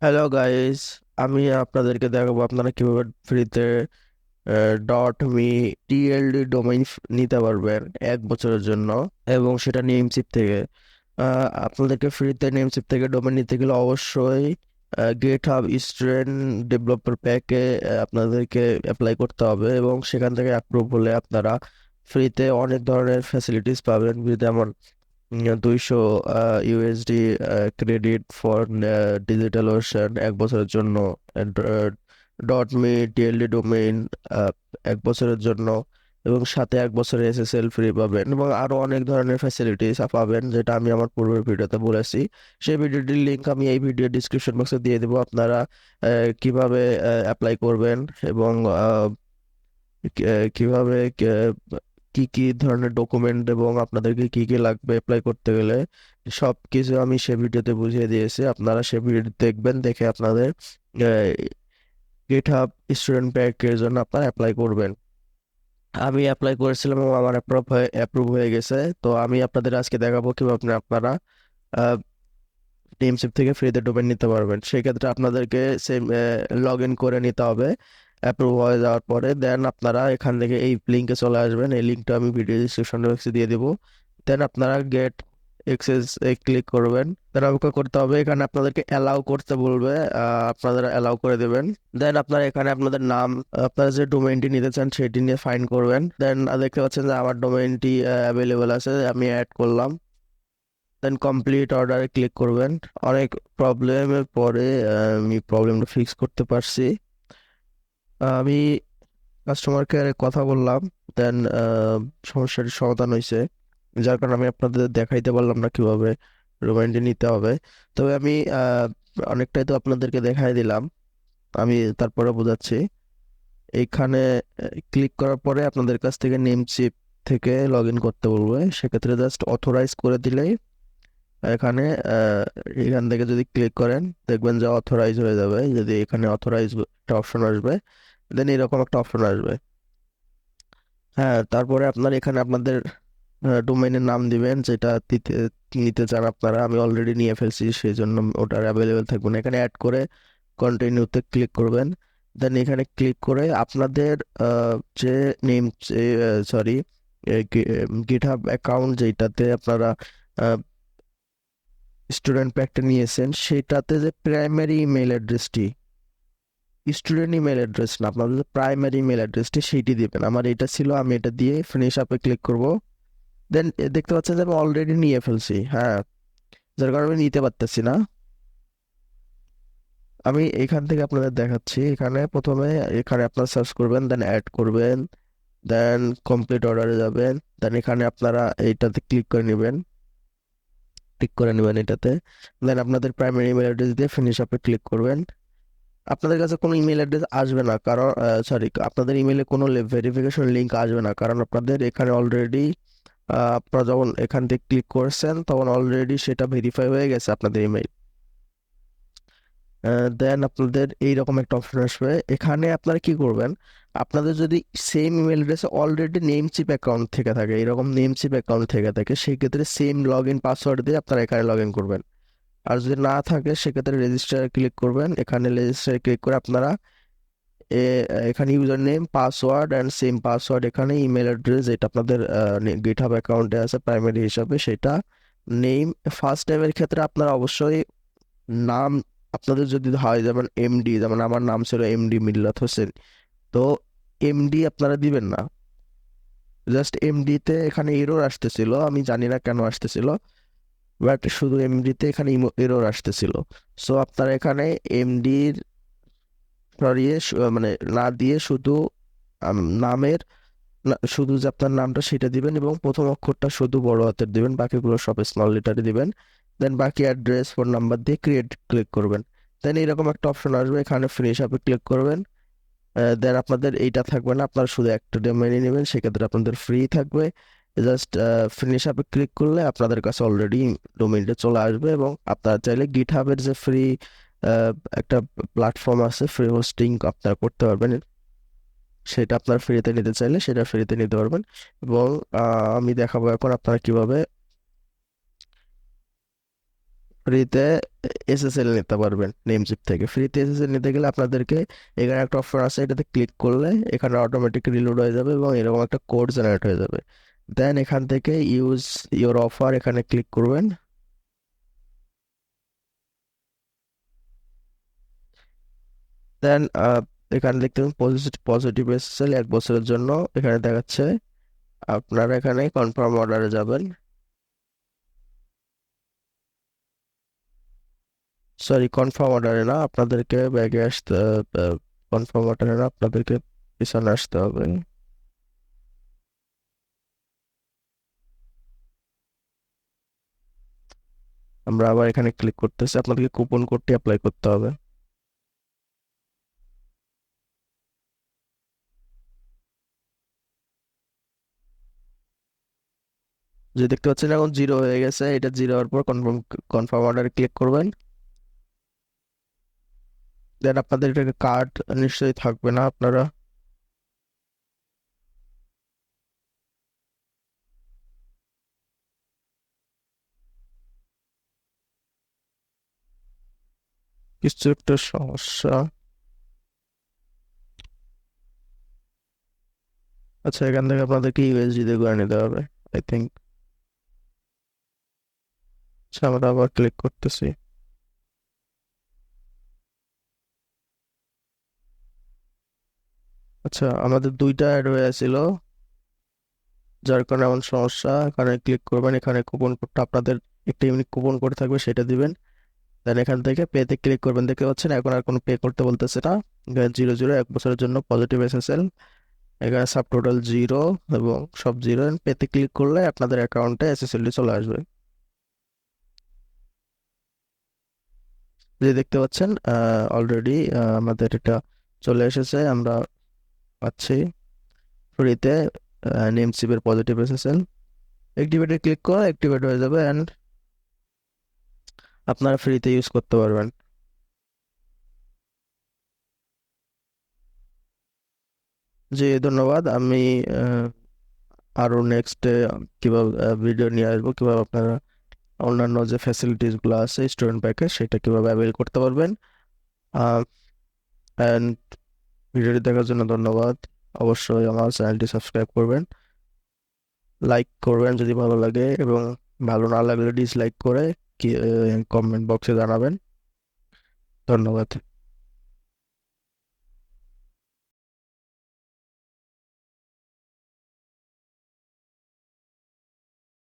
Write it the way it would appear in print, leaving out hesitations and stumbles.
Hello guys, আমি আপনাদেরকে দেখাবো আপনারা কিভাবে ফ্রিতে .me TLD ডোমেইন নিতে পারবেন 1 বছরের জন্য, এবং সেটা নেমসিপ থেকে। আপনাদেরকে ফ্রিতে নেমসিপ থেকে ডোমেইন নিতে গেলে অবশ্যই GitHub স্টুডেন্ট ডেভেলপার প্যাকে আপনাদেরকে অ্যাপ্লাই করতে হবে, এবং সেখান থেকে অ্যাপ্রুভ হলে আপনারা ফ্রিতে অনেক ধরনের ফ্যাসিলিটিস পাবেন। যেমন 200 USD credit for digital ocean 1 বছরের জন্য, .me টিএলডি ডোমেইন 1 বছরের জন্য, এবং সাথে 1 বছরের এসএসএল ফ্রি পাবেন, এবং আরো অনেক ধরনের ফ্যাসিলিটিস পাবেন, যেটা আমি আমার পূর্বের ভিডিওতে বলেছি। সেই ভিডিওটির লিংক আমি এই ভিডিও ডিসক্রিপশন বক্সে দিয়ে দেবো। আপনারা কিভাবে অ্যাপ্লাই করবেন, এবং কিভাবে কি কি ধরনের ডকুমেন্ট এবং আপনাদেরকে কি কি লাগবে অ্যাপ্লাই করতে গেলে, সব কিছু আমি সে ভিডিওতে বুঝিয়ে দিয়েছি। আপনারা সে ভিডিও দেখবেন, দেখে আপনাদের গিটহাব স্টুডেন্ট প্যাকের জন্য আপনারা অ্যাপ্লাই করবেন। আমি অ্যাপ্লাই করেছিলাম এবং আমার অ্যাপ্রুভ হয়ে গেছে। তো আমি আপনাদের আজকে দেখাবো কিভাবে আপনারা নেমস্পেস থেকে ফ্রিতে ডোমেইন নিতে পারবেন। সেক্ষেত্রে আপনাদেরকে সেম লগ ইন করে নিতে হবে অ্যাপ্রুভ হয়ে যাওয়ার পরে। দেন আপনারা এখান থেকে এই লিঙ্কে চলে আসবেন। এই লিঙ্কটা আমি ভিডিও ডিসক্রিপশন বক্সে দিয়ে দেবো। দেন আপনারা গেট এক্সেস এ ক্লিক করবেন। দেন অপেক্ষা করতে হবে, এখানে আপনাদেরকে অ্যালাউ করতে বলবে, আপনারা অ্যালাউ করে দেবেন। দেন আপনারা এখানে আপনাদের নাম, আপনারা যে ডোমেইনটি নিতে চান সেটি নিয়ে ফাইন্ড করবেন। দেন দেখতে পাচ্ছেন যে আমার ডোমেইনটি অ্যাভেলেবল আছে, আমি অ্যাড করলাম। দেন কমপ্লিট অর্ডারে ক্লিক করবেন। অনেক প্রবলেমের পরে আমি প্রবলেমটা ফিক্স করতে পারছি। আমি কাস্টমার কেয়ারে কথা বললাম। দেন সমস্যাটির সমাধান হয়েছে, যার কারণে আমি আপনাদের দেখাইতে পারলাম না কিভাবে রিমাইন্ডে নিতে হবে। তবে আমি অনেকটাই তো আপনাদেরকে দেখাই দিলাম। আমি তারপরে বোঝাচ্ছি। এইখানে ক্লিক করার পরে আপনাদের কাছ থেকে নেমচিপ থেকে লগ ইন করতে বলবে। সেক্ষেত্রে জাস্ট অথরাইজ করে দিলেই এখানে আহ, এখান থেকে যদি ক্লিক করেন, দেখবেন যে অথরাইজ হয়ে যাবে। যদি এখানে অথরাইজ একটা অপশন আসবে, দেন এরকম একটা অপশন আসবে। হ্যাঁ, তারপরে আপনার এখানে আপনাদের ডোমেইনের নাম দিবেন, যেটা নিতে চান আপনারা। আমি অলরেডি নিয়ে ফেলছি, সেই জন্য ওটার অ্যাভেলেবেল থাকবে না। এখানে অ্যাড করে কন্টিনিউতে ক্লিক করবেন। দেন এখানে ক্লিক করে আপনাদের যে নেম, সরি, গিটহাব অ্যাকাউন্ট যেটাতে আপনারা স্টুডেন্ট প্যাকটা নিয়েছেন, সেটাতে যে প্রাইমারি ইমেল অ্যাড্রেসটি, স্টুডেন্ট ইমেল অ্যাড্রেস না, আপনাদের যে প্রাইমারি ইমেল অ্যাড্রেসটি সেইটি দিবেন। আমার এটা ছিল, আমি এটা দিয়ে ফিনিশ আপে ক্লিক করব। দেন দেখতে পাচ্ছেন যে আমি অলরেডি নিয়ে ফেলছি। হ্যাঁ, যার কারণে আমি নিতে পারতেছি না। আমি এখান থেকে আপনাদের দেখাচ্ছি। এখানে প্রথমে এখানে আপনারা সার্চ করবেন, দেন অ্যাড করবেন, দেন কমপ্লিট অর্ডারে যাবেন। দেন এখানে আপনারা এইটাতে ক্লিক করে নেবেন এটাতে। দেন আপনাদের প্রাইমারি ইমেল অ্যাড্রেস দিয়ে ফিনিশ আপে ক্লিক করবেন। আপনাদের কাছে কোনো ইমেল অ্যাড্রেস আসবে না, কারণ সরি, আপনাদের ইমেলে কোনো ভেরিফিকেশন লিংক আসবে না, কারণ আপনাদের এখানে অলরেডি আপনারা যখন এখান থেকে ক্লিক করছেন তখন অলরেডি সেটা ভেরিফাই হয়ে গেছে আপনাদের ইমেল। দেন আপনাদের এইরকম একটা অপশন আসবে। এখানে আপনারা কি করবেন, আপনাদের যদি সেম ইমেল অ্যাড্রেসে অলরেডি নেমচিপ অ্যাকাউন্ট থেকে থাকে, এরকম নেমচিপ অ্যাকাউন্ট থেকে থাকে, সেক্ষেত্রে সেম লগ ইন পাসওয়ার্ড দিয়ে আপনারা এখানে লগ ইন করবেন। আর যদি না থাকে সেক্ষেত্রে রেজিস্টারে ক্লিক করবেন। এখানে রেজিস্টারে ক্লিক করে আপনারা এখানে user name, password and same password, এখানে ইমেল অ্যাড্রেস যেটা আপনাদের গিটহাব অ্যাকাউন্টে আছে প্রাইমারি হিসাবে সেটা, নেম। ফার্স্ট নেমের ক্ষেত্রে আপনারা অবশ্যই নাম, আপনাদের যদি হয় যেমন এমডি, যেমন আমার নাম ছিল এমডি মিল্লাত হোসেন, তো এমডি আপনারা দিবেন না। জাস্ট এমডিতে এখানে এরর আসতেছিল, আমি জানি না কেন আসতেছিল, বাট শুধু এমডিতে এখানে এরর আসতেছিল। সো আপনারা এখানে এমডির সরিয়ে মানে না দিয়ে শুধু নামের, শুধু যে আপনার নামটা সেটা দিবেন, এবং প্রথম অক্ষরটা শুধু বড় হাতের দিবেন, বাকিগুলো সব স্মল লেটারে দিবেন। দেন বাকি অ্যাড্রেস, ফোন নাম্বার দিয়ে ক্রিয়েট ক্লিক করবেন। দেন এরকম একটা অপশন আসবে, এখানে ফিনিশ আপে ক্লিক করবেন। দেন আপনাদের এইটা থাকবে না, আপনারা শুধু একটা ডোমেইন নেবেন, সেক্ষেত্রে আপনাদের ফ্রি থাকবে। জাস্ট ফিনিশ আপে ক্লিক করলে আপনাদের কাছে অলরেডি ডোমেইনটা চলে আসবে, এবং আপনারা চাইলে গিটহাবের যে ফ্রি একটা প্ল্যাটফর্ম আছে, ফ্রি হোস্টিং আপনারা করতে পারবেন। সেটা আপনার ফ্রিতে নিতে চাইলে সেটা ফ্রিতে নিতে পারবেন। এবং আমি দেখাবো এখন আপনারা কিভাবে ফ্রিতে এসএসএল নিতে পারবেন নেমচিপ থেকে। ফ্রিতে এসএসএল নিতে গেলে আপনাদেরকে এখানে একটা অপশন আছে, এটাতে ক্লিক করলে এখানে অটোমেটিক রিলোড হয়ে যাবে এবং এরকম একটা কোড জেনারেট হয়ে যাবে। দেন এখান থেকে ইউজ ইওর অফার এখানে ক্লিক করবেন। দেন এখানে দেখতে পাবেন পজিটিভ এসএসএল 1 বছরের জন্য এখানে দেখাচ্ছে। আপনারা এখানে কনফার্ম অর্ডারে যাবেন, সরি কনফার্ম অর্ডারে না, আপনাদেরকে ব্যাগে আসতে, কনফার্ম অর্ডারে না, আপনাদেরকে পিছনে আসতে হবে। আমরা আবার এখানে ক্লিক করতেছি, আপনাদেরকে কুপন কোডটি অ্যাপ্লাই করতে হবে। যে দেখতে পাচ্ছেন এখন 0 হয়ে গেছে, এটা 0 হওয়ার পর কনফার্ম কনফার্ম অর্ডারে ক্লিক করবেন। দেন আপনাদের এটাকে কার্ড নিশ্চয়ই থাকবে না আপনারা, কিছু একটা সমস্যা। আচ্ছা এখান থেকে আপনাদেরকে ইউএসডি দিয়ে করে নিতে হবে আই থিঙ্ক। আচ্ছা আমরা আবার ক্লিক করতেছি। আচ্ছা আমাদের দুইটা অ্যাড হয়ে ছিল, যার কারণে এমন সমস্যা। এখানে ক্লিক করবেন, এখানে কুপন কোডটা আপনাদের একটা ইউনিক কুপন কোড থাকবে, সেটা দিবেন। দেন এখান থেকে পেতে ক্লিক করবেন, দেখতে পাচ্ছেন এখন আর কোনো পে করতে বলতেছে না। এখানে 0 0 1 বছরের জন্য পজিটিভ এসএসএল, এখানে সাব টোটাল 0 এবং সব 0। পেতে ক্লিক করলে আপনাদের অ্যাকাউন্টে এসএসএলটি চলে আসবে। যে দেখতে পাচ্ছেন অলরেডি আমাদের এটা চলে এসেছে, আমরা পাচ্ছি ফ্রিতে নেমসিপের পজিটিভ এসএসএল। অ্যাক্টিভেটে ক্লিক করে অ্যাক্টিভেট হয়ে যাবে অ্যান্ড আপনারা ফ্রিতে ইউজ করতে পারবেন। জি ধন্যবাদ। আমি আহ, আরো নেক্সটে কিভাবে ভিডিও নিয়ে আসবো, কিভাবে আপনারা অন্যান্য যে ফ্যাসিলিটিস গুলো আছে স্টুডেন্ট প্যাকেজ সেটা কিভাবে অ্যাভেল করতে পারবেন। অ্যান্ড ভিডিওটি দেখার জন্য ধন্যবাদ। অবশ্যই আমার চ্যানেলটি সাবস্ক্রাইব করবেন, লাইক করবেন যদি ভালো লাগে, এবং ভালো না লাগলে ডিসলাইক করে কি কমেন্ট বক্সে জানাবেন। ধন্যবাদ।